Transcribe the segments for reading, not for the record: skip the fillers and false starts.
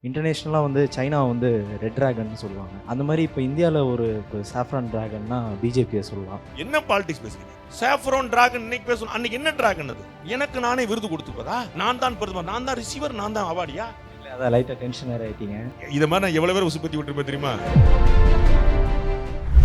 இன்டர்நேஷ்னலாக வந்து சைனா வந்து red dragon சொல்லுவாங்க. அந்த மாதிரி இப்போ இந்தியாவில் ஒரு சாஃப்ரான் டிராகன்னா பிஜேபியை சொல்லலாம். என்ன பாலிடிக்ஸ் பேசுறீங்க? சாஃப்ரான் டிராகன் இன்னைக்கு பேசணும், அன்னைக்கு என்ன டிராகன் அது? எனக்கு நானே விருது கொடுத்துப்பதா? நான் தான் பிரதமர், நான் தான் ரிசீவர், நான் தான் அவார்டியா? இல்லை, அதான் லைட்டாக டென்ஷன் வேறு ஆகிட்டீங்க. இதை மாதிரி நான் எவ்வளோ பேர் உசுப்பத்தி விட்டுருப்பேன் தெரியுமா?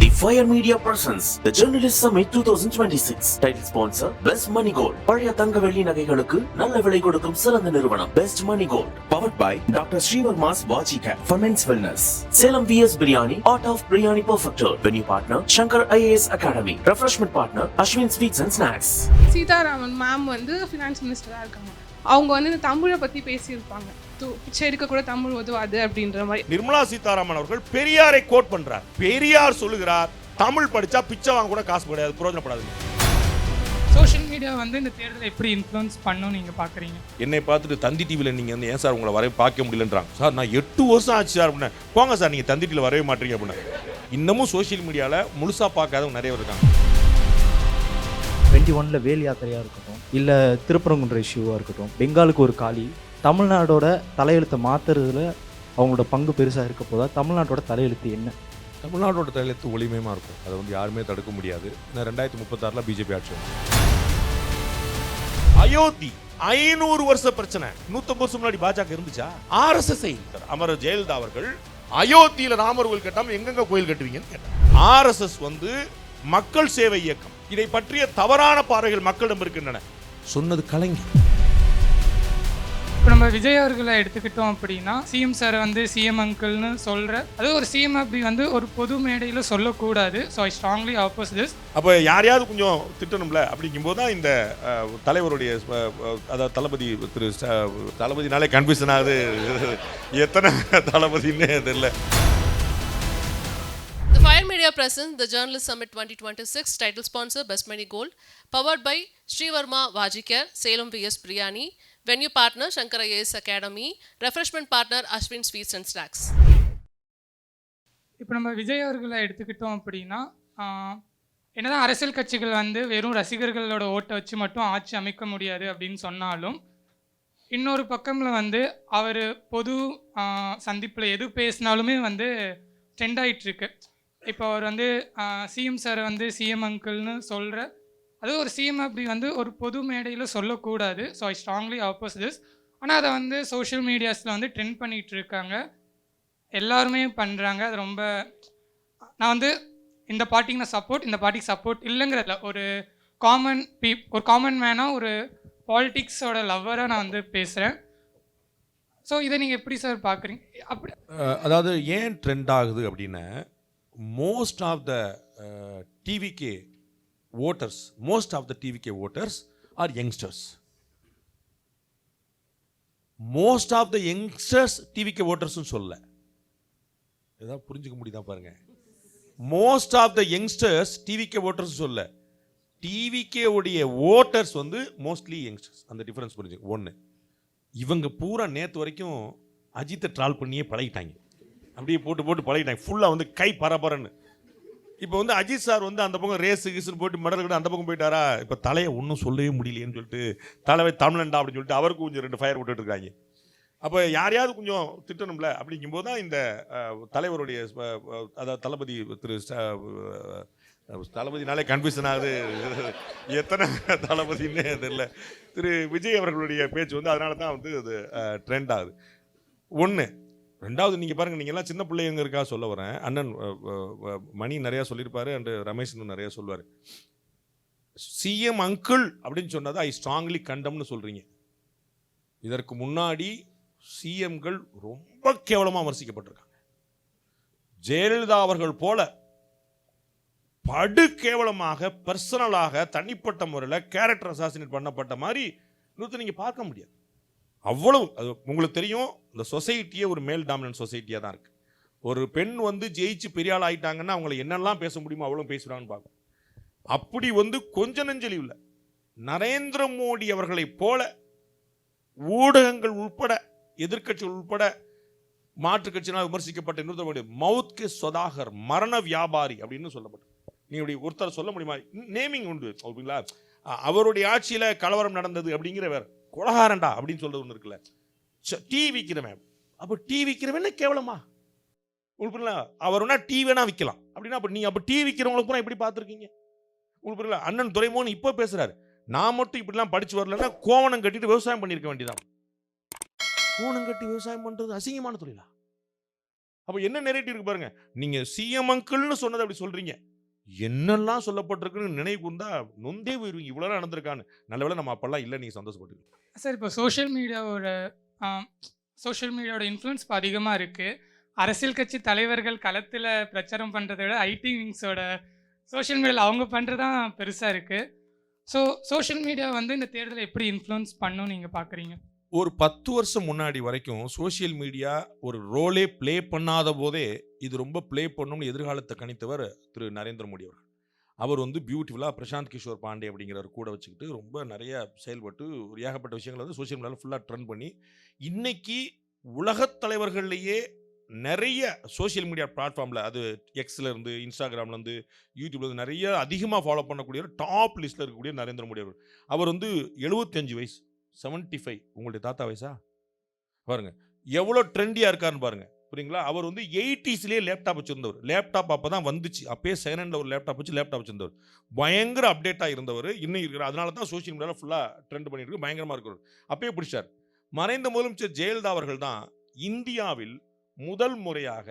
The Fire Media presents the Journalist Summit 2026. Title sponsor Best Money Gold. பழைய தங்க வெள்ளி நகைகளுக்கு நல்ல விலை கொடுக்கும் சிறந்த நிறுவனம் Best Money Gold. Powered by Dr. Srivarma's Vajika for Men's Wellness. Salem VS Biryani, Art of Biryani Perfector. Venue partner Shankar IAS Academy. Refreshment partner Ashwin Sweets and Snacks. Sitharaman ma'am வந்து ஃபினான்ஸ் மினிஸ்டராக இருக்காங்க. அவங்க வந்து இந்த தமிழை பற்றி பேசியிருப்பாங்க. பிச்சை எடுக்க கூட தமிழ் உதவாது அப்படின்ற மாதிரி. நிர்மலா சீதாராமன் அவர்கள் பெரியாரை கோட் பண்றார். பெரியார் சொல்லுகிறார், தமிழ் படிச்சா பிச்சை வாங்க கூட காசு கிடையாது, பிரயோஜனப்படாது. சோஷியல் மீடியா வந்து இந்த தேர்தலை எப்படி இன்ஃப்ளூயன்ஸ் பண்ணும் நீங்க பாக்குறீங்க? என்னை பார்த்துட்டு தந்தி டிவியில் நீங்கள் வந்து ஏன் சார் உங்களை வரவே பார்க்க முடியலன்றாங்க. சார் நான் 8 வருஷம் ஆச்சு சார் அப்படின்னா, போங்க சார் நீங்கள் தந்தி டிவியில் வரவே மாட்டீங்க அப்படின்னா. இன்னமும் சோஷியல் மீடியாவில் முழுசாக பார்க்காதவங்க நிறைய இருக்காங்க. 21 வேல் யாத்திரையாக இருக்கட்டும், இல்லை திருப்பரங்குன்ற இஷ்யூவாக இருக்கட்டும், பெங்காலுக்கு ஒரு காலி, தமிழ்நாடோட தலையெழுத்தை மாற்றுறதுல அவங்களோட பங்கு பெருசாக இருக்க போதா? தமிழ்நாட்டோட தலையெழுத்து என்ன? தமிழ்நாட்டோட தலையெழுத்து ஒளிமயமாக இருக்கும். அதை வந்து யாருமே தடுக்க முடியாது. 2036 பிஜேபி ஆட்சி. அயோத்தி 500 வருஷ பிரச்சனை. 150 வருஷம் முன்னாடி பாஜக இருந்துச்சா? RSS அமர ஜெயலலிதா அவர்கள் அயோத்தியில ராமர் கோயில் கட்டாம எங்கெங்க கோயில் கட்டுவீங்கன்னு கேட்டார். RSS வந்து மக்கள் சேவை இயக்கம். இதை பற்றிய தவறான பார்வைகள் மக்களிடம் இருக்கின்றன. சொன்னது கலைஞர். இப்போ நம்ம விஜய் அவர்களை எடுத்துக்கிட்டோம் அப்படின்னா, சிஎம் சார் வந்து சிஎம் அங்கிள்னு சொல்ற, அது ஒரு சிஎம் அப்படி வந்து ஒரு பொது மேடையில் சொல்லக்கூடாது. So I strongly ஆப்போஸ் this. அப்போ யாரையாவது கொஞ்சம் திட்டணும்ல, அப்படிங்கும்போது தான் இந்த தலைவருடைய அதாவது தளபதி திரு தளபதினாலே கன்ஃபியூஷன் ஆகுது. எத்தனை தளபதின்னு தெரியல. The Fire Media presents the Journalist Summit 2026. Title sponsor Best Money Gold. Powered by Srivarma Vajika, Salem VS Biryani. Venue partner Shankar IAS Academy. Refreshment partner Ashwin Sweets and Snacks. இப்போ நம்ம விஜய் அவர்களை எடுத்துக்கிட்டோம் அப்படின்னா, என்னதான் அரசியல் கட்சிகள் வந்து வெறும் ரசிகர்களோட ஓட்டை வச்சு மட்டும் ஆட்சி அமைக்க முடியாது அப்படின்னு சொன்னாலும், இன்னொரு பக்கமில் வந்து அவர் பொது சந்திப்பில் எது பேசினாலுமே வந்து ட்ரெண்ட் ஆகிட்டுருக்கு. இப்போ அவர் வந்து சிஎம் சாரை வந்து சிஎம் அங்கிள்னு சொல்கிற, அது ஒரு சிஎம் அப்படி வந்து ஒரு பொது மேடையில் சொல்லக்கூடாது. So I strongly ஆப்போஸ் this. ஆனால் அதை வந்து சோஷியல் மீடியாஸில் வந்து ட்ரெண்ட் பண்ணிகிட்டு இருக்காங்க, எல்லாருமே பண்ணுறாங்க. அது ரொம்ப, நான் வந்து இந்த பார்ட்டிக்கு நான் சப்போர்ட், இந்த பார்ட்டிக்கு சப்போர்ட் இல்லைங்கிறதில்ல. ஒரு காமன் மேனாக, ஒரு பாலிட்டிக்ஸோட லவ்வராக நான் வந்து பேசுகிறேன். ஸோ இதை நீங்கள் எப்படி சார் பார்க்குறீங்க? அப்படி அதாவது ஏன் ட்ரெண்ட் ஆகுது அப்படின்னா, most of the TVK voters are youngsters. Most of the youngsters TVK voters சொல்ல, ஏதாவது புரிஞ்சுக்க முடியுதா பாருங்க. Most of the youngsters TVK voters சொல்ல, டிவிகே உடைய ஓட்டர்ஸ் வந்து மோஸ்ட்லி யங்ஸ்டர்ஸ். அந்த டிஃபரன்ஸ் புரிஞ்சுங்க. ஒன்று, இவங்க பூரா நேற்று வரைக்கும் அஜித்தை ட்ரால் பண்ணியே பழகிட்டாங்க. அப்படியே போட்டு பழகிட்டாங்க. ஃபுல்லாக வந்து கை பரபரன்னு. இப்போ வந்து அஜித் சார் வந்து அந்த பக்கம் ரேஸு கீஸுன்னு போட்டு மெடல் கூட அந்த பக்கம் போயிட்டாரா, இப்போ தலையை ஒன்றும் சொல்லவே முடியலையேன்னு சொல்லிட்டு தலைவை தமிழண்டா அப்படின்னு சொல்லிட்டு அவருக்கு கொஞ்சம் 2 ஃபயர் விட்டுட்டு இருக்காங்க. அப்போ யாரையாவது கொஞ்சம் திட்டணும்ல, அப்படிங்கும்போது தான் இந்த தலைவருடைய அதாவது தளபதி திரு தளபதினாலே கன்ஃபியூஷன் ஆகுது. எத்தனை தளபதின்னு தெரியல. திரு விஜய் அவர்களுடைய பேச்சு வந்து அதனால தான் வந்து அது ட்ரெண்ட் ஆகுது. ஒன்று. ரெண்டாவது, நீங்கள் பாருங்கள், நீங்கள்லாம் சின்ன பிள்ளைங்க சொல்ல வரேன். அண்ணன் மணி நிறையா சொல்லியிருப்பாரு, அண்டு ரமேஷ் நிறையா சொல்லுவார். சிஎம் அங்கிள் அப்படின்னு சொன்னது ஐ ஸ்ட்ராங்லி கண்டம்னு சொல்கிறீங்க. இதற்கு முன்னாடி சிஎம்கள் ரொம்ப கேவலமாக விமர்சிக்கப்பட்டிருக்காங்க. ஜெயலலிதா அவர்கள் போல படு கேவலமாக பர்சனலாக தனிப்பட்ட முறையில் கேரக்டர் அசாசினேட் பண்ணப்பட்ட மாதிரி நீங்கள் பார்க்க முடியாது. அவ்வளவு, அது உங்களுக்கு தெரியும், இந்த சொசைட்டியே ஒரு மேல் டாமினன்ட் சொசைட்டியாக தான் இருக்குது. ஒரு பெண் வந்து ஜெயிச்சு பெரிய ஆள் ஆகிட்டாங்கன்னா அவங்களை என்னெல்லாம் பேச முடியுமோ அவ்வளோ பேசுகிறாங்கன்னு பார்க்கும். அப்படி வந்து கொஞ்ச நெஞ்சலிவு இல்லை. நரேந்திர மோடி அவர்களை போல ஊடகங்கள் உட்பட, எதிர்கட்சிகள் உட்பட, மாற்றுக் கட்சியினால் விமர்சிக்கப்பட்ட இன்னொரு மவுத்கே சொதாகர், மரண வியாபாரி அப்படின்னு சொல்லப்பட்ட, நீ ஒருத்தர் சொல்ல முடியுமா? நேமிங் உண்டு அப்படிங்களா? அவருடைய ஆட்சியில் கலவரம் நடந்தது அப்படிங்கிற வேற, கொலகாரண்டா அப்படின்னு சொல்றது ஒன்று இருக்குல்ல. டீ விற்கிறவன், அப்போ டீ விற்கிறவன கேவலமா? உங்களுக்கு புரியல? அவர் வேணா டீ வேணா விற்கலாம் அப்படின்னா, அப்போ நீங்க அப்போ டீ விற்கிறவங்களுக்கு பூரா எப்படி பார்த்துருக்கீங்க? உங்களுக்கு புரியல? அண்ணன் துரைமோகன் இப்போ பேசுறாரு, நான் மட்டும் இப்படிலாம் படிச்சு வரலன்னா கோவணம் கட்டிட்டு விவசாயம் பண்ணியிருக்க வேண்டியதான். கோவணம் கட்டி விவசாயம் பண்றது அசிங்கமான தொழிலா? அப்போ என்ன நெரேட்டிவ் இருக்கு பாருங்க. நீங்க சிஎம் அங்கிள்னு சொன்னதை அப்படி சொல்றீங்க, என்னெல்லாம் சொல்லப்பட்டிருக்குன்னு நினைவு கூர்ந்தா நொந்தே போயிருவீங்க. இவ்வளோ நடந்திருக்கான்னு. நல்லவேளை நம்ம அப்பெல்லாம் இல்லை, நீங்க சந்தோஷப்பட்டுருக்கீங்க. சார் இப்போ சோஷியல் மீடியாவோட இன்ஃப்ளூயன்ஸ் இப்போ அதிகமாக இருக்குது. அரசியல் கட்சி தலைவர்கள் களத்தில் பிரச்சாரம் பண்ணுறதை விட ஐடி விங்ஸோட சோஷியல் மீடியாவில் அவங்க பண்ணுறது தான் பெருசாக இருக்குது. ஸோ சோஷியல் மீடியா வந்து இந்த தேர்தலை எப்படி இன்ஃப்ளூயன்ஸ் பண்ணுன்னு நீங்கள் பார்க்குறீங்க? ஒரு 10 வருஷம் முன்னாடி வரைக்கும் சோஷியல் மீடியா ஒரு ரோலே ப்ளே பண்ணாத போதே இது ரொம்ப ப்ளே பண்ணணும்னு எதிர்காலத்தை கணித்தவர் திரு நரேந்திர மோடி அவர்கள். அவர் வந்து பியூட்டிஃபுல்லாக பிரசாந்த் கிஷோர் பாண்டே அப்படிங்கிறவர் கூட வச்சுக்கிட்டு ரொம்ப நிறைய செயல்பட்டு ஒரு ஏகப்பட்ட விஷயங்களை வந்து சோஷியல் மீடியாவில் ஃபுல்லாக ட்ரெண்ட் பண்ணி இன்னைக்கு உலகத் தலைவர்கள்லேயே நிறைய சோஷியல் மீடியா பிளாட்ஃபார்மில், அது எக்ஸ்லேருந்து இன்ஸ்டாகிராம்லேருந்து யூடியூப்லேருந்து நிறைய அதிகமாக ஃபாலோ பண்ணக்கூடிய டாப் லிஸ்ட்டில் இருக்கக்கூடிய நரேந்திர மோடி அவர்கள். அவர் வந்து 75 வயசு, 75. உங்களுடைய தாத்தா வயசா பாருங்க, எவ்வளோ ட்ரெண்டியாக இருக்காருன்னு பாருங்க. புரியுங்களா? அவர் வந்து 80ஸ்லேயே லேப்டாப் வச்சுருந்தவர். லேப்டாப் அப்போ தான் வந்துச்சு, அப்பயே செகண்ட் ஒரு லேப்டாப் வச்சுருந்தவர். பயங்கர அப்டேட்டாக இருந்தவர், இன்னும் இருக்கிறார். அதனால தான் சோஷியல் மீடியாவில் ஃபுல்லாக ட்ரெண்ட் பண்ணிட்டு இருக்கு, பயங்கரமாக இருக்கிறவர். அப்பயே பிடிச்சார். மறைந்த முதலமைச்சர் ஜெயலலிதா அவர்கள் தான் இந்தியாவில் முதல் முறையாக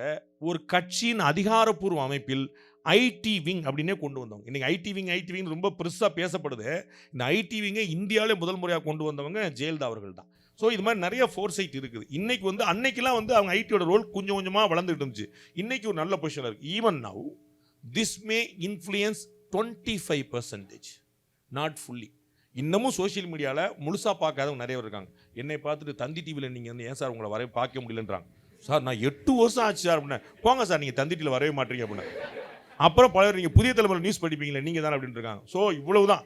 ஒரு கட்சியின் அதிகாரப்பூர்வ அமைப்பில் ஐடி விங் அப்படின்னே கொண்டு வந்தவங்க. இன்னைக்கு ஐடி விங் ரொம்ப பெருசாக பேசப்படுது. இந்த ஐடி விங்கை இந்தியாவிலே முதல் முறையாக கொண்டு வந்தவங்க ஜெயலலிதா அவர்கள் தான். ஸோ இது மாதிரி நிறைய ஃபோர்சைட் இருக்குது. இன்னைக்கு வந்து அன்னைக்கெல்லாம் வந்து அவங்க ஐடியோட ரோல் கொஞ்சம் கொஞ்சமாக வளர்ந்துட்டு இருந்துச்சு. இன்னைக்கு ஒரு நல்ல பொசிஷனில் இருக்குது. Even now this may influence 25%, not fully. இன்னமும் சோஷியல் மீடியாவில் முழுசாக பார்க்காதவங்க நிறைய இருக்காங்க. என்னை பார்த்துட்டு தந்தி டிவியில் நீங்கள் வந்து ஏன் சார் உங்களை வரவே பார்க்க முடியலன்றாங்க. சார் நான் 8 வருஷம் ஆச்சு சார் அப்படின்னா, போங்க சார் நீங்கள் தந்தி டிவியில் வரவே மாட்டீங்க அப்படின்னா. அப்புறம் பலர் நீங்கள் புதிய தலைமுறை நியூஸ் படிப்பீங்களே நீங்கள் தான் அப்படின்ட்டு இருக்காங்க. ஸோ இவ்வளவு தான்.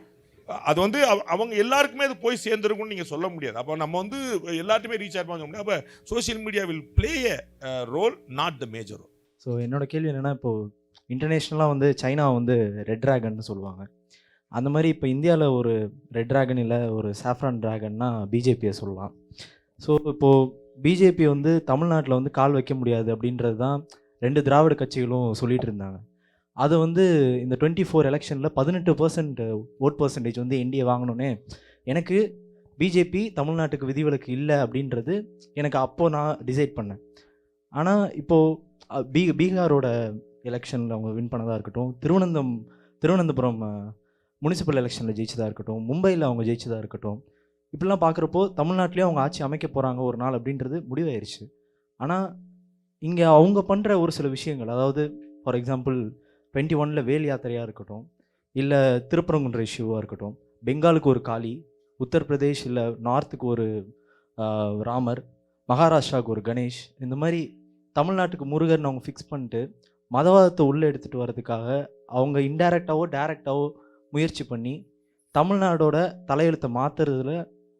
அது வந்து அவங்க எல்லாருக்குமே அது போய் சேர்ந்துருக்கும்னு நீங்கள் சொல்ல முடியாது. அப்போ நம்ம வந்து எல்லாத்தையுமே ரீச் ஆகிருப்பாங்க முடியாது. அப்போ social media will play a role, not the major role. So என்னோட கேள்வி என்னென்னா, இப்போது இன்டர்நேஷ்னலாக வந்து சைனா வந்து ரெட் ட்ராகன்னு சொல்லுவாங்க. அந்த மாதிரி இப்போ இந்தியாவில் ஒரு ரெட் ட்ராகன் இல்லை, ஒரு சாஃப்ரான் ட்ராகன்னா பிஜேபியை சொல்லலாம். ஸோ இப்போது பிஜேபி வந்து தமிழ்நாட்டில் வந்து கால் வைக்க முடியாது அப்படின்றது தான் 2 திராவிட கட்சிகளும் சொல்லிகிட்டு இருந்தாங்க. அது வந்து இந்த 24 எலெக்ஷனில் 18% ஓட் பர்சன்டேஜ் வந்து என்டிஏ வாங்கணுன்னே எனக்கு பிஜேபி தமிழ்நாட்டுக்கு விதிவிலக்கு இல்லை அப்படின்றது எனக்கு அப்போது நான் டிசைட் பண்ணேன். ஆனால் இப்போது பீகாரோட எலெக்ஷனில் அவங்க வின் பண்ணதாக இருக்கட்டும், திருவனந்தபுரம் முனிசிபல் எலெக்ஷனில் ஜெயிச்சதாக இருக்கட்டும், மும்பையில் அவங்க ஜெயிச்சதாக இருக்கட்டும், இப்படிலாம் பார்க்குறப்போ தமிழ்நாட்டிலேயே அவங்க ஆட்சி அமைக்க போகிறாங்க ஒரு நாள் அப்படின்றது முடிவாயிருச்சு. ஆனால் இங்கே அவங்க பண்ணுற ஒரு சில விஷயங்கள், அதாவது ஃபார் எக்ஸாம்பிள் 21 வேல் யாத்திரையாக இருக்கட்டும், இல்லை திருப்பரங்குன்ற இஷ்யூவாக இருக்கட்டும், பெங்காலுக்கு ஒரு காளி, உத்தரப்பிரதேஷ் இல்லை நார்த்துக்கு ஒரு ராமர், மகாராஷ்டிராவுக்கு ஒரு கணேஷ், இந்த மாதிரி தமிழ்நாட்டுக்கு முருகர்னு அவங்க ஃபிக்ஸ் பண்ணிட்டு மதவாதத்தை உள்ளே எடுத்துகிட்டு வர்றதுக்காக அவங்க இன்டைரக்டாவோ டைரெக்டாவோ முயற்சி பண்ணி தமிழ்நாடோட தலையெழுத்தை மாற்றுறதுல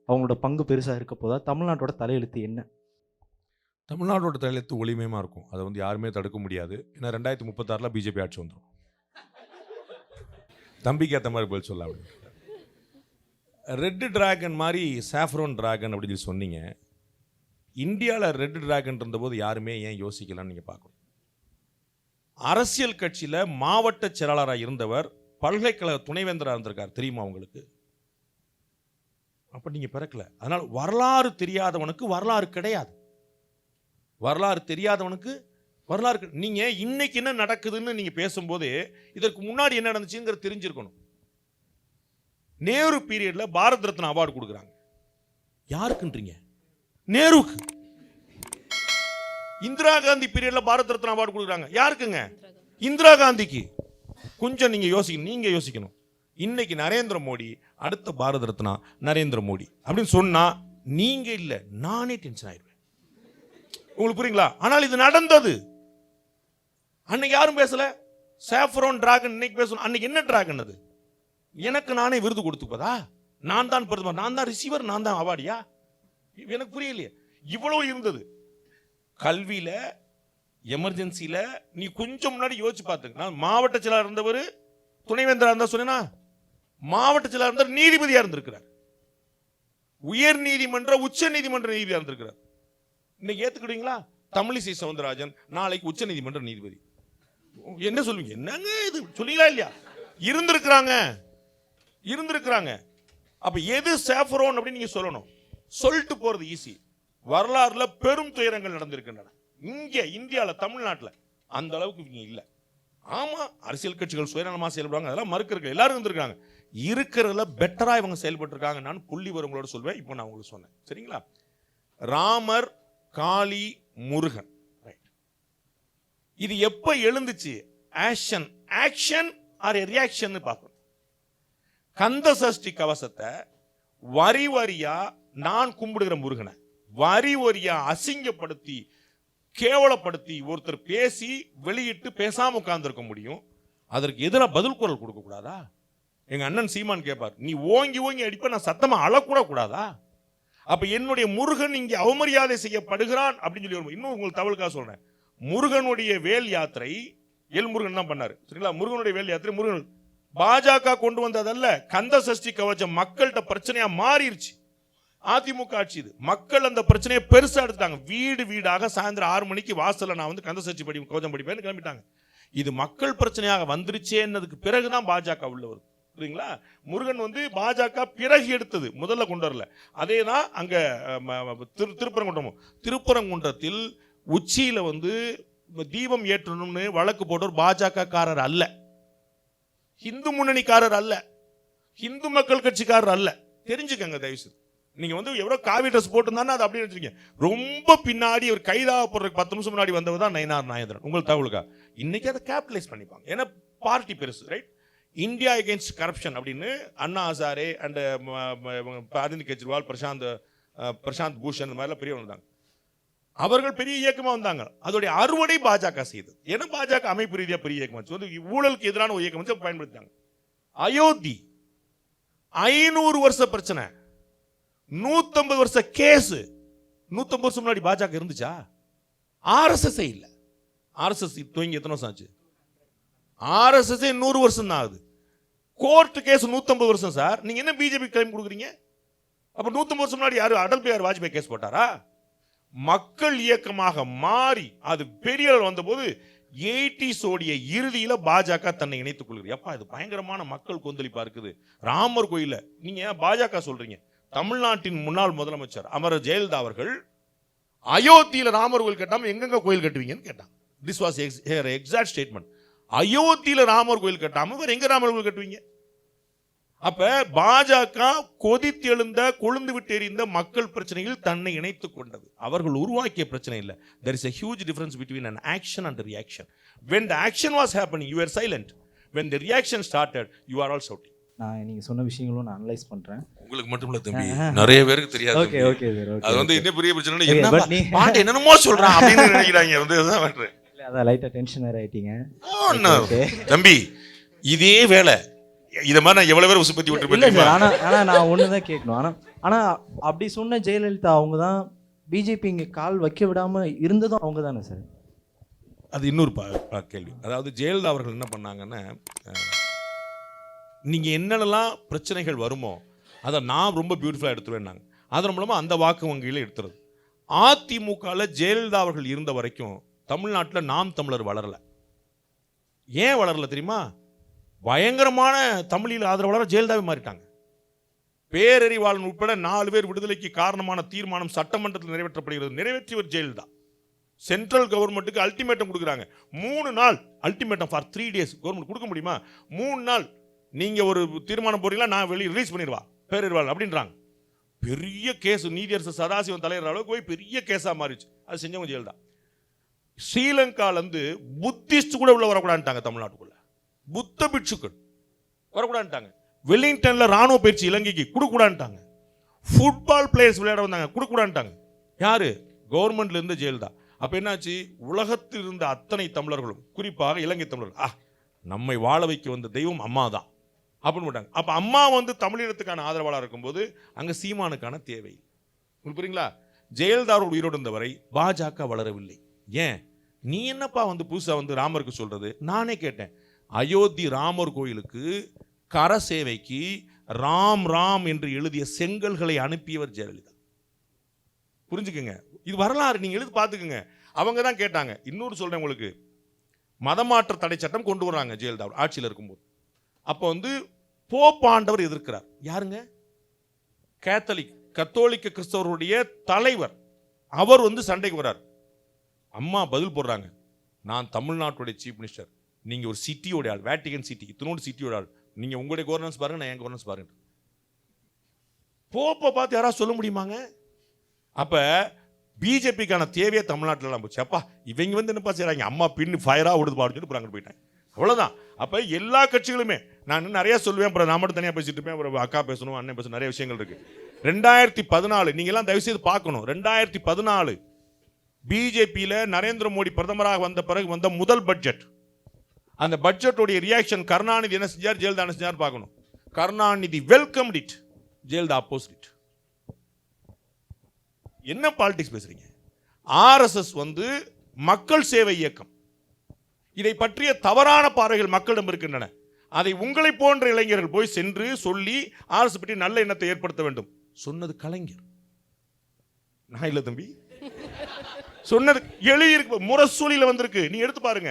அவங்களோட பங்கு பெருசாக இருக்க போதா? தமிழ்நாட்டோட தலையெழுத்து என்ன? தமிழ்நாட்டோட தலையெழுத்து ஒளிமயமாக இருக்கும். அதை வந்து யாருமே தடுக்க முடியாது. ஏன்னா 2036 பிஜேபி ஆட்சி வந்துடும். தம்பிக்கு ஏற்ற மாதிரி பதில் சொல்ல. அப்படி ரெட் டிராகன் மாதிரி சாஃப்ரான் டிராகன் அப்படின்னு சொல்லி சொன்னீங்க. இந்தியாவில் ரெட் டிராகன் இருந்தபோது யாருமே ஏன் யோசிக்கலான்னு நீங்கள் பார்க்கணும். அரசியல் கட்சியில் மாவட்ட செயலாளராக இருந்தவர் பல்கலைக்கழக துணைவேந்தராக இருந்திருக்கார், தெரியுமா உங்களுக்கு? அப்போ நீங்கள் பிறக்கல. அதனால் வரலாறு தெரியாதவனுக்கு வரலாறு கிடையாது. வரலாறு தெரியாதவனுக்கு வரலாறு. நீங்கள் இன்னைக்கு என்ன நடக்குதுன்னு நீங்கள் பேசும்போது இதற்கு முன்னாடி என்ன நடந்துச்சுங்கிற தெரிஞ்சிருக்கணும். நேரு பீரியட்ல பாரத் ரத்னா அவார்டு கொடுக்குறாங்க. யாருக்குன்றீங்க? நேருக்கு. இந்திரா காந்தி பீரியட்ல பாரத் ரத்னா அவார்டு கொடுக்குறாங்க. யாருக்குங்க? இந்திரா காந்திக்கு. கொஞ்சம் நீங்க யோசிக்கணும். இன்னைக்கு நரேந்திர மோடி, அடுத்த பாரத ரத்னா நரேந்திர மோடி அப்படின்னு சொன்னா நீங்க இல்ல, நானே டென்ஷன் ஆயிடுவேன். உங்களுக்கு புரியுங்களா? ஆனால் இது நடந்தது. அன்னைக்கு யாரும் பேசல. சாஃப்ரான் டிராகன் இன்னைக்கு பேசணும். அன்னைக்கு என்ன டிராகன் அது? எனக்கு நானே விருது கொடுத்துப்பதா? நான் தான் பிரதமர், நான் தான் ரிசீவர், நான் தான் அவார்டியா? எனக்கு புரியலையே. இவ்வளவு இருந்தது. கல்வியில, எமர்ஜென்சியில நீ கொஞ்சம் முன்னாடி யோசிச்சு பார்த்துங்க. நான் மாவட்ட செயலாளர் இருந்தவர் துணைவேந்தரா இருந்தா சொன்னா, மாவட்ட செயலாளர் இருந்தார் நீதிபதியா இருந்திருக்கிறார். உயர் நீதிமன்ற உச்ச நீதிமன்ற நீதிபதியா இருந்திருக்கிறார். இன்னைக்கு ஏத்துக்கிடுவீங்களா? தமிழிசை சவுந்தரராஜன் நாளைக்கு உச்சநீதிமன்ற நீதிபதி. என்ன சொல்லுவீங்க? என்னங்க இது சொல்லுவீங்களா இல்லையா? இருந்திருக்கிறாங்க. அப்ப எது சேஃபரோன் அப்படின்னு நீங்க சொல்லணும். சொல்லிட்டு போறது ஈஸி. வரலாறுல பெரும் துயரங்கள் நடந்திருக்கின்றன. இங்க இந்தியால, தமிழ்நாட்டுல அந்த அளவுக்கு இவங்க இல்ல. ஆமா, அரசியல் கட்சிகள் சுயநலமா செயல்படுவாங்க, அதெல்லாம் மறுக்கிறது. எல்லாரும் இருந்திருக்காங்க. இருக்கிறதுல பெட்டரா இவங்க செயல்பட்டு இருக்காங்க. நான் புள்ளி விவரங்களோட சொல்வேன். இப்போ நான் உங்களுக்கு சொன்னேன், சரிங்களா? ராமர், காளி, முருகன், இது எப்ப எழுந்துச்சு? ஆக்ஷன் ஆர் ரியாக்ஷன் பார்க்கணும். கந்த சஷ்டி கவசத்தை வரி வரியா நான் கும்பிடுகிற முருகனை வரி வரியா அசிங்கப்படுத்தி கேவலப்படுத்தி ஒருத்தர் பேசி வெளியிட்டு பேசாம உட்கார்ந்துருக்க முடியும். அதற்கு எதிராக பதில் குரல் கொடுக்க கூடாதா? எங்க அண்ணன் சீமான் கேட்பார், நீ ஓங்கி அடிப்ப, நான் சத்தமா அழக்கூட கூடாதா? அப்ப என்னுடைய முருகன் இங்கே அவமரியாதை செய்யப்படுகிறான் அப்படின்னு சொல்லி இன்னும் உங்களுக்கு தவளுக்காக சொல்றேன். முருகனுடைய வேல் யாத்திரை எல் முருகன் தான் பண்ணாரு, சரிங்களா? முருகனுடைய வேல் யாத்திரை முருகன் பாஜக கொண்டு வந்ததல்ல. கந்த சஷ்டி கவச்சம் மக்கள்கிட்ட பிரச்சனையா மாறிடுச்சு. அதிமுக ஆட்சி இது. மக்கள் அந்த பிரச்சனையை பெருசா எடுத்துட்டாங்க. வீடு வீடாக சாயந்தரம் 6 மணிக்கு வாசல்ல நான் கந்த சஷ்டி கவச்சம் படிப்பேன்னு கிளம்பிட்டாங்க. இது மக்கள் பிரச்சனையாக வந்துருச்சேன்னதுக்கு பிறகுதான் பாஜக உள்ள வருது, புரியுங்களா? முருகன் பாஜக பிறகு எடுத்தது, முதல்ல கொண்டு வரல. அதே தான் அங்க திருப்பரங்குன்றத்தில் உச்சியில தீபம் ஏற்றணும்னு வழக்கு போட்டவர் பாஜக காரர் அல்ல, இந்து முன்னணிக்காரர் அல்ல, இந்து மக்கள் கட்சிக்காரர் அல்ல. தெரிஞ்சுக்கங்க தயவுசெய்து. நீங்க எவ்வளவு காவி ட்ரெஸ் போட்டுருந்தானே அது அப்படியே வச்சிருக்கீங்க. ரொம்ப பின்னாடி ஒரு கைதாக போடுறதுக்கு 10 நிமிஷம் முன்னாடி வந்தவர் தான் நயினார் நாகேந்திரன். உங்களுக்கு தகவலுக்கா? இன்னைக்கு அதை கேபிட்டலைஸ் பண்ணிப்பாங்க. ஏன்னா பார்ட்டி பெருசு, ரைட்? இந்தியா அகேன்ஸ்ட் கரப்ஷன் அப்படின்னு அண்ணா ஹசாரே அண்ட் அரவிந்த் கெஜ்ரிவால், பிரசாந்த் பூஷன், இந்த மாதிரிலாம் பெரிய வந்தாங்க. அவர்கள் பெரிய இயக்கமா வந்தாங்க. அதோடைய அறுவடை பாஜக செய்தது. ஏன்னா பாஜக அமைப்பு ரீதியா பெரிய இயக்கம் ஊழலுக்கு எதிரான ஒரு இயக்கம் பயன்படுத்தாங்க. அயோத்தி 500 வருஷ பிரச்சனை, 150 வருஷ கேஸ். 150 வருஷம் முன்னாடி பாஜக இருந்துச்சா? ஆர்எஸ்எஸ் இல்ல. ஆர்எஸ்எஸ் துவங்கி எத்தனை வருஷம் ஆச்சு? ஆர்எஸ்எஸ் 100 வருஷம் தான் ஆகுது. கோர்ட் கேஸ் 150 வருஷம் சார். நீங்க என்ன பிஜேபி கிளைம் கொடுக்குறீங்க? அப்ப 150 வருஷம் முன்னாடி யாரு அடல் பிஹாரி வாஜ்பாய் கேஸ் போட்டாரா? மக்கள் இயக்கமாக மாறி அது பெரிய வந்த போது 80s இறுதியில பாஜக தன்னை இணைத்துக் கொள்கிறது. எப்பா இது பயங்கரமான மக்கள் கொந்தளிப்பா இருக்குது. ராமர் கோயில நீங்க பாஜக சொல்றீங்க. தமிழ்நாட்டின் முன்னாள் முதலமைச்சர் அமரர் ஜெயலலிதா அவர்கள் அயோத்தியில ராமர் கோயில் கட்டாம எங்கெங்க கோயில் கட்டுவீங்கன்னு கேட்டாங்க. This was exact statement. அயோத்தியில ராமர் கோயில் கட்டாம வேற எங்க ராமர் கோயில் கட்டுவீங்க? அப்ப பாஜக கொதித்தெழுந்த, கொழுந்து விட்டு எறிந்த மக்கள் பிரச்சனையில் தன்னை இணைத்துக் கொண்டது. அவர்கள் உருவாக்கிய பிரச்சனை இல்ல. There is a huge difference between an action and a reaction. When the action was happening, you were silent. When the reaction started, you are all shouting. நான் நீங்க சொன்ன விஷயங்களும் நான் அனலைஸ் பண்றேன். உங்களுக்கு மட்டும் இல்ல தம்பி, நிறைய பேருக்கு தெரியாது. Okay okay sir. ஓகே. அது என்ன பெரிய பிரச்சனை, என்ன பாட்டு என்னமோ சொல்றான் அப்படின்னு நினைக்கிறாங்க. அதுதான் பண்றேன். இல்ல அத லைட்டா டென்ஷன் வேற ஆயிட்டீங்க. தம்பி இதே வேளை இத மாதிரி நான் எவ்வளவு பேர் உசுப்பத்தி விட்டுருப்பேன். ஆனா நான் ஒண்ணுதான் கேட்கணும். ஆனா அப்படி சொன்ன ஜெயலலிதா அவங்க தான் பிஜேபி இங்க கால் வைக்க விடாம இருந்ததும் அவங்க தானே சார்? அது இன்னொரு கேள்வி. அதாவது ஜெயலலிதா அவர்கள் என்ன பண்ணாங்கன்னா, நீங்க என்னென்னலாம் பிரச்சனைகள் வருமோ அதை நான் ரொம்ப பியூட்டிஃபுல்லா எடுத்துருவேன். அதன் மூலமா அந்த வாக்கு வங்கியில எடுத்துறது. அதிமுகவில் ஜெயலலிதா அவர்கள் இருந்த வரைக்கும் தமிழ்நாட்டில் நாம் தமிழர் வளரல. ஏன் வளரல தெரியுமா? பயங்கரமான தமிழில் ஆதரவாளர் ஜெயலலிதாவை மாறிட்டாங்க. பேரறிவாளன் உட்பட 4 பேர் விடுதலைக்கு காரணமான தீர்மானம் சட்டமன்றத்தில் நிறைவேற்றப்படுகிறது. நிறைவேற்றியவர் ஜெயலலிதா. சென்ட்ரல் கவர்மெண்ட்டுக்கு அல்டிமேட்டம் கொடுக்குறாங்க. 3 நாள் அல்டிமேட்டம் ஃபார் 3 days. கவர்மெண்ட் கொடுக்க முடியுமா? 3 நாள் நீங்க ஒரு தீர்மானம் போறீங்களா, நான் வெளியே ரிலீஸ் பண்ணிடுவா பேரறிவாளன் அப்படின்றாங்க. பெரிய கேஸ், நீதியரசர் சதாசிவன் தலைவர் அளவுக்கு போய் பெரிய கேஸா மாறிச்சு. அது செஞ்சவங்க ஜெயலலிதா. ஸ்ரீலங்கால புத்திஸ்ட் கூட உள்ள வரக்கூடாதுட்டாங்க. தமிழ்நாட்டுக்குள்ள புத்த பிட்சுக்கள் வரக்கூடாதுட்டாங்க. வெலிங்டன்ல ராணுவ பயிற்சி இலங்கைக்கு கொடுக்கூடாதுட்டாங்க. ஃபுட்பால் பிளேயர்ஸ் விளையாட வந்தாங்க, கொடுக்கூடாதுட்டாங்க. யாரு? கவர்மெண்ட்ல இருந்து ஜெயலலிதா. அப்ப என்னாச்சு? உலகத்தில் இருந்த அத்தனை தமிழர்களும், குறிப்பாக இலங்கை தமிழர்கள், நம்மை வாழ வைக்க வந்த தெய்வம் அம்மா தான் அப்படின்னு போட்டாங்க. அப்ப அம்மா தமிழினத்துக்கான ஆதரவாளர் இருக்கும்போது அங்க சீமானுக்கான தேவை. உங்களுக்கு புரியுங்களா? ஜெயலலிதா உயிரோடு இருந்தவரை பாஜக வளரவில்லை. ஏன்? நீ என்னப்பா புதுசா ராமருக்கு சொல்றது? நானே கேட்டேன். அயோத்தி ராமர் கோயிலுக்கு கர சேவைக்கு ராம் ராம் என்று எழுதிய செங்கல்களை அனுப்பியவர் ஜெயலலிதா. புரிஞ்சுக்கங்க. இது வரலாறு, நீங்கள் எழுதி பார்த்துக்குங்க. அவங்க தான் கேட்டாங்க. இன்னொரு சொல்கிறேன் உங்களுக்கு, மதமாற்ற தடை சட்டம் கொண்டு வராங்க ஜெயலலிதா ஆட்சியில் இருக்கும்போது. அப்போ வந்து போப்பாண்டவர் எதிர்க்கிறார். யாருங்க? கத்தோலிக்க கிறிஸ்தவருடைய தலைவர். அவர் வந்து சண்டைக்கு வர்றார். அம்மா பதில் போடுறாங்க, நான் தமிழ்நாட்டுடைய சீஃப் மினிஸ்டர், நீங்கள் ஒரு சிட்டியோட ஆள், வேட்டிகன் சிட்டி, இத்தனோடு சிட்டியோட ஆள், நீங்கள் உங்களுடைய கவர்னன்ஸ் பாருங்க, நான் என் கவர்னன்ஸ் பாருங்க. போப்பை பார்த்து யாராவது சொல்ல முடியுமாங்க? அப்போ பிஜேபிக்கான தேவையே தமிழ்நாட்டிலலாம் போச்சு. அப்பா இவங்க வந்து என்னப்பா செய்கிறாங்க, அம்மா பின்னு ஃபயராக விடுது பாடுன்னு சொல்லிட்டு அங்கே போயிட்டேன். அவ்வளோதான். அப்போ எல்லா கட்சிகளுமே, நான் இன்னும் நிறையா சொல்லுவேன், அப்புறம் நான் மட்டும் தனியாக பேசிட்டு இருப்பேன், அப்புறம் அக்கா பேசணும், அண்ணன் பேசணும், நிறைய விஷயங்கள் இருக்குது. 2014 நீங்கள்லாம் தயவுசெய்து பார்க்கணும். 2014 பிஜேபியில் நரேந்திர மோடி பிரதமராக வந்த பிறகு வந்த முதல் பட்ஜெட். அந்த பட்ஜெட்டோடைய ரியாக்ஷன் கருணாநிதி என்ன செஞ்சார், ஜெயலலிதா என்ன செஞ்சார் பார்க்கணும். Karunanidhi welcomed it, Jayalalithaa அப்போஸ்ட் it. என்ன பாலிடிக்ஸ் பேசுறீங்க? ஆர்எஸ்எஸ் வந்து மக்கள் சேவை இயக்கம். இதை பற்றிய தவறான பார்வைகள் மக்களிடம் இருக்கின்றன. அதை உங்களை போன்ற இளைஞர்கள் போய் சென்று சொல்லி ஆர்எஸ் பற்றி நல்ல எண்ணத்தை ஏற்படுத்த வேண்டும். சொன்னது கலைஞர், நான் இல்ல தம்பி. சொன்னது எழுதியிருக்கு, முரசொலியில் வந்திருக்கு, நீ எடுத்து பாருங்க.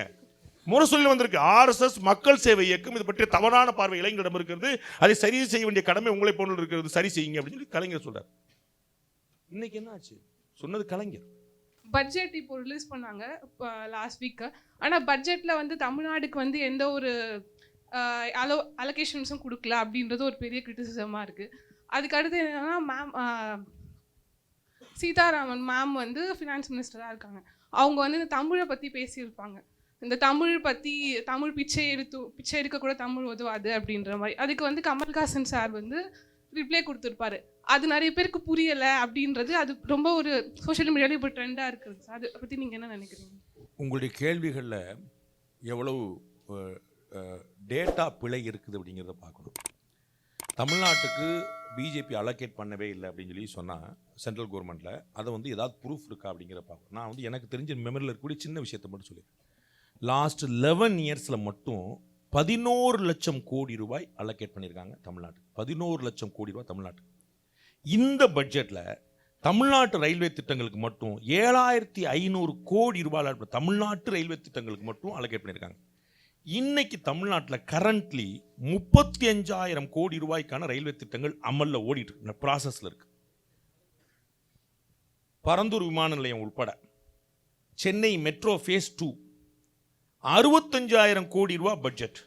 முரசொலியில் வந்திருக்கு, ஆர்எஸ்எஸ் மக்கள் சேவை இயக்கம். இது பற்றிய தவறான பார்வை இளைஞரிடம் இருக்கிறது, அதை சரி செய்ய வேண்டிய கடமை உங்களை போன்று இருக்கிறது, சரி செய்யுங்க அப்படின்னு சொல்லி கலைஞர் சொல்றார். இன்னைக்கு என்ன ஆச்சு? சொன்னது கலைஞர். பட்ஜெட் இப்போ ரிலீஸ் பண்ணாங்க லாஸ்ட் வீக்கு. ஆனால் பட்ஜெட்டில் வந்து தமிழ்நாடுக்கு வந்து எந்த ஒரு அலோகேஷன்ஸும் கொடுக்கல அப்படின்றது ஒரு பெரிய கிரிட்டிசிசமாக இருக்குது. அதுக்கு அடுத்து என்னென்னா, சீதாராமன் மேம் வந்து ஃபினான்ஸ் மினிஸ்டராக இருக்காங்க. அவங்க வந்து இந்த தமிழை பற்றி பேசியிருப்பாங்க. இந்த தமிழ் பற்றி, தமிழ் பிச்சை எடுக்க கூட தமிழ் உதவாது அப்படின்ற மாதிரி. அதுக்கு வந்து கமல்ஹாசன் சார் வந்து ரிப்ளை கொடுத்துருப்பாரு. அது நிறைய பேருக்கு புரியலை அப்படின்றது, அது ரொம்ப ஒரு சோஷியல் மீடியாவில் இப்போ ட்ரெண்டாக இருக்குது. அதை பற்றி நீங்கள் என்ன நினைக்கிறீங்க? உங்களுடைய கேள்விகளில் எவ்வளவு டேட்டா பிழை இருக்குது அப்படிங்கிறத பார்க்கணும். தமிழ்நாட்டுக்கு பிஜேபி அலோகேட் பண்ணவே இல்லை அப்படின்னு சொல்லி சொன்னால் சென்ட்ரல் கவர்மெண்ட்டில், அதை வந்து ஏதாவது ப்ரூஃப் இருக்கா அப்படிங்கிறத பார்க்கணும். நான் வந்து எனக்கு தெரிஞ்ச மெமரியில் இருக்கக்கூடிய சின்ன விஷயத்தை மட்டும் சொல்லிடுறேன். லாஸ்ட் 11 இயர்ஸில் மட்டும் 11 லட்சம் கோடி ரூபாய் அலோகேட் பண்ணியிருக்காங்க தமிழ்நாட்டு. 11 லட்சம் கோடி ரூபாய் தமிழ்நாட்டு. இந்த பட்ஜெட்டில் தமிழ்நாட்டு ரயில்வே திட்டங்களுக்கு மட்டும் 7500 கோடி ரூபாய் தமிழ்நாட்டு ரயில்வே திட்டங்களுக்கு மட்டும் அலோகேட் பண்ணியிருக்காங்க. இன்னைக்கு தமிழ்நாட்டில் கரண்ட்லி 35,000 கோடி ரூபாய்க்கான ரயில்வே திட்டங்கள் அமலில் ஓடிட்டு இருக்கு, ப்ராசஸில் இருக்கு. பரந்தூர் விமான நிலையம் உட்பட சென்னை மெட்ரோ ஃபேஸ் 2 65,000 கோடி ரூபாய் பட்ஜெட்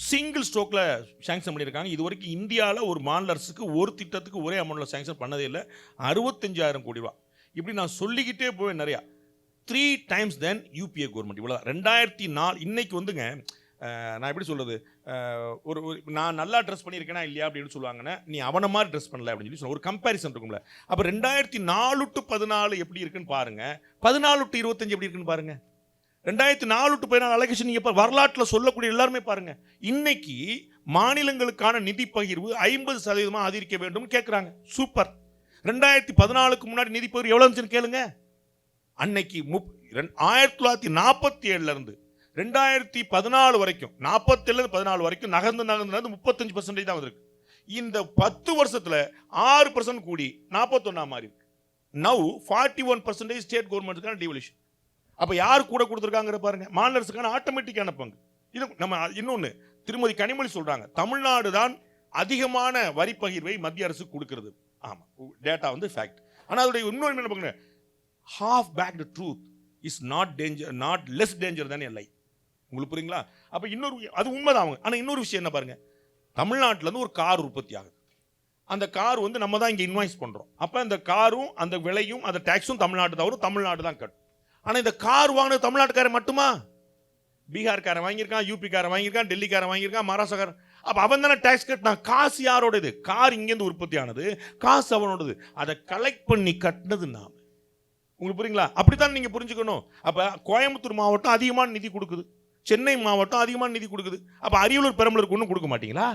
சிங்கிள் ஸ்ட்ரோக்கில் சேங்ஷன் பண்ணியிருக்காங்க. இது வரைக்கும் இந்தியாவில் ஒரு மாநில அரசுக்கு ஒரு திட்டத்துக்கு ஒரே அமௌண்ட்டில் சேங்ஷன் பண்ணதே இல்லை. 65,000 கோடி ரூபா. இப்படி நான் சொல்லிக்கிட்டே போவேன் நிறையா. 3 times தென் யூபிஏ கவர்மெண்ட். இவ்வளோ 2004 இன்னைக்கு வந்துங்க. நான் எப்படி சொல்கிறது, ஒரு நான் நல்லா ட்ரெஸ் பண்ணியிருக்கேனா இல்லையா அப்படின்னு சொல்லுவாங்கன்னா, நீ அவனை மாதிரி ட்ரெஸ் பண்ணல அப்படின்னு சொல்லி ஒரு கம்பேரிசன் இருக்கும்ல. அப்போ 2004 to 14 எப்படி இருக்குன்னு பாருங்கள், 14 to 25 எப்படி இருக்குன்னு பாருங்கள். 2004 to 14 அலோகேஷன் நீங்கள் இப்போ வரலாற்றில் சொல்லக்கூடிய எல்லாருமே பாருங்க. இன்னைக்கு மாநிலங்களுக்கான நிதி பகிர்வு 50% அதிகரிக்க வேண்டும் கேட்குறாங்க. சூப்பர். 2014க்கு முன்னாடி நிதி பகிர்வு எவ்வளோ இருந்துச்சுன்னு கேளுங்க. அன்னைக்கு 1947 2014 வரைக்கும், 47 14 வரைக்கும் நகர்ந்து 35% தான் வந்திருக்கு. இந்த 10 வருஷத்தில் 6% கூடி 41 மாறி இருக்கு. நவ் 41% ஸ்டேட் கவர்மெண்ட்டுக்கான டிவல்யூஷன். அப்போ யார் கூட கொடுத்துருக்காங்கிற பாருங்க, மாநில அரசுக்கான ஆட்டோமேட்டிக்கான பங்கு. இது நம்ம இன்னொன்று திருமதி கனிமொழி சொல்றாங்க, தமிழ்நாடு தான் அதிகமான வரி பகிர்வை மத்திய அரசு கொடுக்கிறது. ஆமாம், டேட்டா வந்து ஃபேக்ட். ஆனால் அதோடைய இன்னொரு என்ன பாருங்க, half backed truth is not danger, not less danger than a lie. உங்களுக்கு புரியுங்களா? அப்போ இன்னொரு அது உண்மைதான் அவங்க. ஆனால் இன்னொரு விஷயம் என்ன பாருங்க, தமிழ்நாட்டிலேருந்து ஒரு கார் உற்பத்தி ஆகுது. அந்த கார் வந்து நம்ம தான் இங்கே இன்வாய்ஸ் பண்ணுறோம். அப்போ அந்த காரும் அந்த விலையும் அந்த டேக்ஸும் தமிழ்நாட்டு தான் வரும், தமிழ்நாடு தான் கட்டும். ஆனால் இந்த கார் வாங்கினது தமிழ்நாட்டுக்காரன் மட்டுமா? பீகார்காரன் வாங்கியிருக்கான், யூபிக்காரன் வாங்கியிருக்கான், டெல்லிக்காரன் வாங்கியிருக்கான், மகாராஷ்டிரக்காரன். அப்போ அவன் தானே டேக்ஸ் கட்டினான். காசு யாரோடது? கார் இங்கேருந்து உற்பத்தி ஆனது, காசு அவனோடது. அதை கலெக்ட் பண்ணி கட்டினது நாம. உங்களுக்கு புரியுங்களா? அப்படித்தான் நீங்கள் புரிஞ்சுக்கணும். அப்போ கோயம்புத்தூர் மாவட்டம் அதிகமான நிதி கொடுக்குது, சென்னை மாவட்டம் அதிகமான நிதி கொடுக்குது. அப்போ அரியலூர் பெரம்பலூருக்கு ஒன்றும் கொடுக்க மாட்டீங்களா?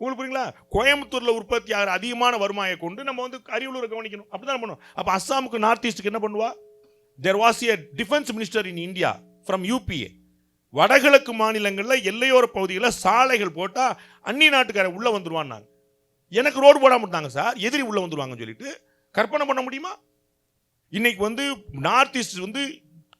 உங்களுக்கு புரியுங்களா? கோயம்புத்தூரில் உற்பத்தி ஆகிற அதிகமான வருமாயை கொண்டு நம்ம வந்து அரியலூரை கவனிக்கணும். அப்படிதான் பண்ணுவோம். அப்போ அஸ்ஸாமுக்கு நார்த் ஈஸ்ட்டுக்கு என்ன பண்ணுவா? There was a defense minister in India from UPA. வடகிழக்கு மாநிலங்களில் எல்லையோர பகுதிகளில் சாலைகள் போட்டால் அந்நிய நாட்டுக்காரன் உள்ளே வந்துடுவான்னாங்க. எனக்கு ரோடு போடாம விட்டாங்க சார், எதிரி உள்ளே வந்துடுவாங்கன்னு சொல்லிட்டு. கற்பனை பண்ண முடியுமா? இன்னைக்கு வந்து நார்த் ஈஸ்ட் வந்து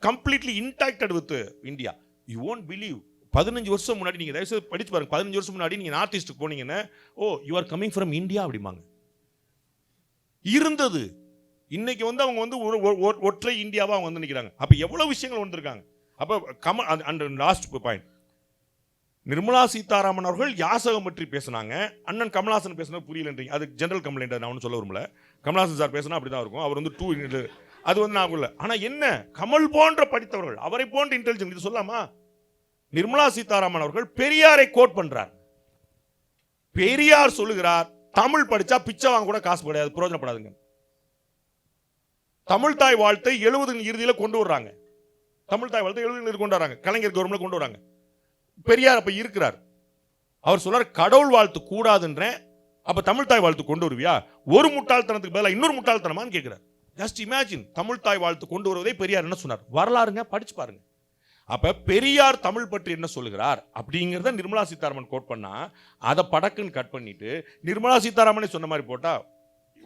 completely intact with India. You won't believe 15 வருஷம் முன்னாடி நீங்கள் தயவுசெய்து படிச்சு பாருங்க. 15 வருஷம் முன்னாடி நீங்கள் நார்த் ஈஸ்ட்டுக்கு போனீங்கன்னா oh you are coming from India அப்படிம்பாங்க இருந்தது. இன்னைக்கு வந்து அவங்க வந்து ஒற்றை இந்தியாவா அவங்க வந்து நிற்கிறாங்க. அப்போ எவ்வளோ விஷயங்கள் வந்திருக்காங்க. அப்போ and last point, Nirmala Sitharaman அவர்கள் யாசகம் பற்றி பேசினாங்க. அண்ணன் கமல்ஹாசன் பேசினா புரியலன்றீங்க. அது ஜெனரல் கம்ப்ளைண்ட், நான் ஒன்றும் சொல்ல விரும்பல. கமல்ஹாசன் சார் பேசினா அப்படி தான் இருக்கும். அவர் வந்து அது வந்து நான் இல்லை. ஆனால் என்ன கமல் போன்ற படித்தவர்கள், அவரை போன்ற இன்டெலிஜென்ட், இது சொல்லாமா? நிர்மலா சீதாராமன் அவர்கள் பெரியாரை கோட் பண்றார். பெரியார் சொல்லுகிறார் தமிழ் படிச்சா பிச்சை வாங்க கூட காசு கிடையாது, பிரயோஜனப்படாதுங்க. தமிழ் தாய் வாழ்த்தை 70 இறுதியில கொண்டு வர்றாங்க. தமிழ் தாய் வாழ்த்தை 70 கொண்டு வராங்க. கலைஞர் கவர்மெண்ட்ல கொண்டு வராங்க. பெரியார் அப்ப இருக்கிறார். அவர் சொல்றார் கடவுள் வாழ்த்து கூடாதுன்ற. அப்ப தமிழ் தாய் வாழ்த்து கொண்டு வருவியா? ஒரு முட்டாள்தனத்துக்கு பதிலாக இன்னொரு முட்டாள்தனமான்னு கேட்கிறார். ஜஸ்ட் இமேஜின், தமிழ் தாய் வாழ்த்து கொண்டு வருவதை பெரியார் என்ன சொன்னார்? வரலாறுங்க, படிச்சு பாருங்க. அப்ப பெரியார் தமிழ் பற்றி என்ன சொல்லுகிறார் அப்படிங்கிறத நிர்மலா சீதாராமன் கோட் பண்ணா அதை படக்குன்னு கட் பண்ணிட்டு நிர்மலா சீதாராமனே சொன்ன மாதிரி போட்டா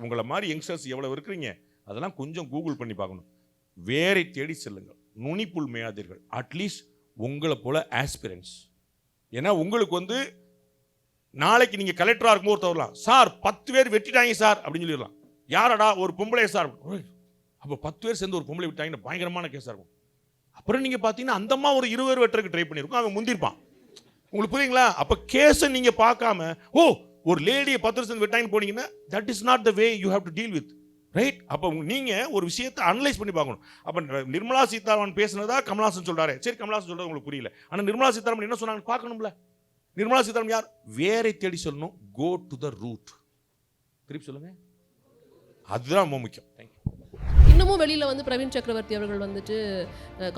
உங்களை மாதிரி யங்ஸ்டர்ஸ் எவ்வளவு இருக்கிறீங்க அதெல்லாம் கொஞ்சம் கூகுள் பண்ணி பார்க்கணும். வேரை தேடி செல்லுங்கள், நுனிப்புல் மேயாதீர்கள். அட்லீஸ்ட் உங்களை போல ஆஸ்பிரன்ஸ். ஏன்னா உங்களுக்கு வந்து நாளைக்கு நீங்க கலெக்டரா இருக்கும்போது ஒருத்தர் வரலாம், சார் 10 பேர் வெட்டிட்டாங்க சார் அப்படின்னு சொல்லிடலாம். யாரடா? ஒரு பொம்பளை சார். அப்போ 10 பேர் சேர்ந்து ஒரு பொம்பளை விட்டாங்கன்னு பயங்கரமான கேஸாக இருக்கும். அப்புறம் நீங்கள் பார்த்தீங்கன்னா அந்தம்மா ஒரு 20 பேர் வெட்டுறதுக்கு ட்ரை பண்ணியிருக்கும், அவன் முந்திருப்பான். உங்களுக்கு புரியுங்களா? அப்போ கேஸை நீங்கள் பார்க்காம ஓ ஒரு லேடியை 10 வருஷம் வெட்டாங்கன்னு போனீங்கன்னா that is not the way you have to deal with, right? அப்போ நீங்கள் ஒரு விஷயத்தை அனலைஸ் பண்ணி பார்க்கணும். அப்போ நிர்மலா சீதாராமன் பேசுனதா கமல்ஹாசன் சொல்கிறாரு. சரி, கமல்ஹாசன் சொல்கிறது உங்களுக்கு புரியல. ஆனால் நிர்மலா சீதாராமன் என்ன சொன்னாங்க பார்க்கணும்ல. நிர்மலா சீதாராமன் யார்? வேரை தேடி சொல்லணும். Go to the root. திருப்பி சொல்லுங்க, அதுதான் ரொம்ப முக்கியம். தேங்க்யூ. இன்னமும் வெளியில் வந்து பிரவீன் சக்கரவர்த்தி அவர்கள் வந்துட்டு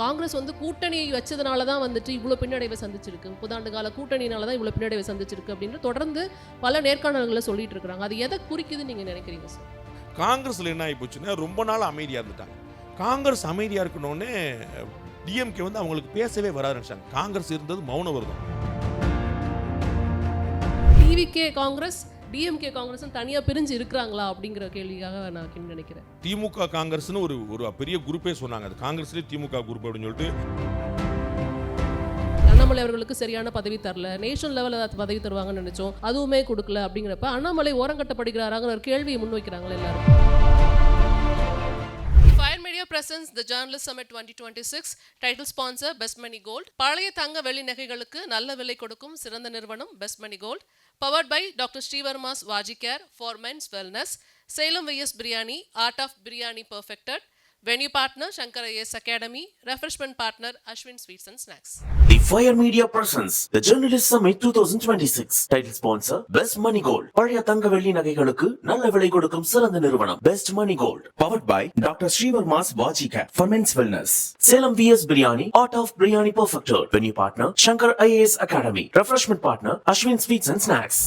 காங்கிரஸ் வந்து கூட்டணி வச்சதுனால தான் வந்துட்டு இவ்வளோ பின்னடைவை சந்திச்சிருக்கு, 30 ஆண்டு கால கூட்டணினால தான் இவ்வளோ பின்னடைவை சந்திச்சிருக்கு அப்படின்னு தொடர்ந்து பல நேர்காணல்களை சொல்லிட்டு இருக்கிறாங்க. அது எதை குறிக்குதுன்னு நீங்கள் நினைக்கிறீங்க சார்? காங்கிரஸில் என்ன ஆகி போச்சுன்னா ரொம்ப நாள் அமைதியாக இருந்துட்டாங்க. காங்கிரஸ் அமைதியாக இருக்கணும்னு டிஎம்கே வந்து அவங்களுக்கு பேசவே வராதுன்னு. காங்கிரஸ் இருந்தது மௌன விரதம். டிவிகே காங்கிரஸ் டிஎம்கே காங்கிரஸ் தனியாக பிரிஞ்சு இருக்கிறாங்களா அப்படிங்கிற கேள்விக்காக நான் நினைக்கிறேன். திமுக காங்கிரஸ்னு ஒரு பெரிய குரூப்பே சொன்னாங்க. அது காங்கிரஸ்லேயே திமுக குரூப் அப்படின்னு சொல்லிட்டு. அண்ணாமலை அவர்களுக்கு சரியான பதவி தரல, நேஷனல் லெவலில் பதவி தருவாங்கன்னு நினைச்சோம், அதுவுமே கொடுக்கல. அப்படிங்கிறப்ப அண்ணாமலை ஓரங்கட்டப்படுகிறாராங்கிற ஒரு கேள்வியை முன்வைக்கிறாங்களே எல்லாரும். Fire Media presents the Journalist Summit 2026. Title sponsor Best Money Gold. பழைய தங்க வெள்ளி நகைகளுக்கு நல்ல விலை கொடுக்கும் சிறந்த நிறுவனம் Best Money Gold. Powered by Dr. Srivarma's Vaji Care for Men's Wellness. Salem vs Biryani, Art of Biryani Perfected. Venue partner Shankara AS Academy. Refreshment partner Ashwin Sweets and Snacks. The Fire Media presents the Journalist Summit 2026. Title sponsor Best Money Gold. பழைய தங்க வெள்ளி நகைகளுக்கு நல்ல விலை கொடுக்கும் சிறந்த நிறுவனம் Best Money Gold. Powered by Dr. Srivarma's Vaji Care for Men's Wellness. Salem vs Biryani, Art of Biryani Perfected. Venue partner Shankar IAS Academy. Refreshment partner Ashwin Sweets and Snacks.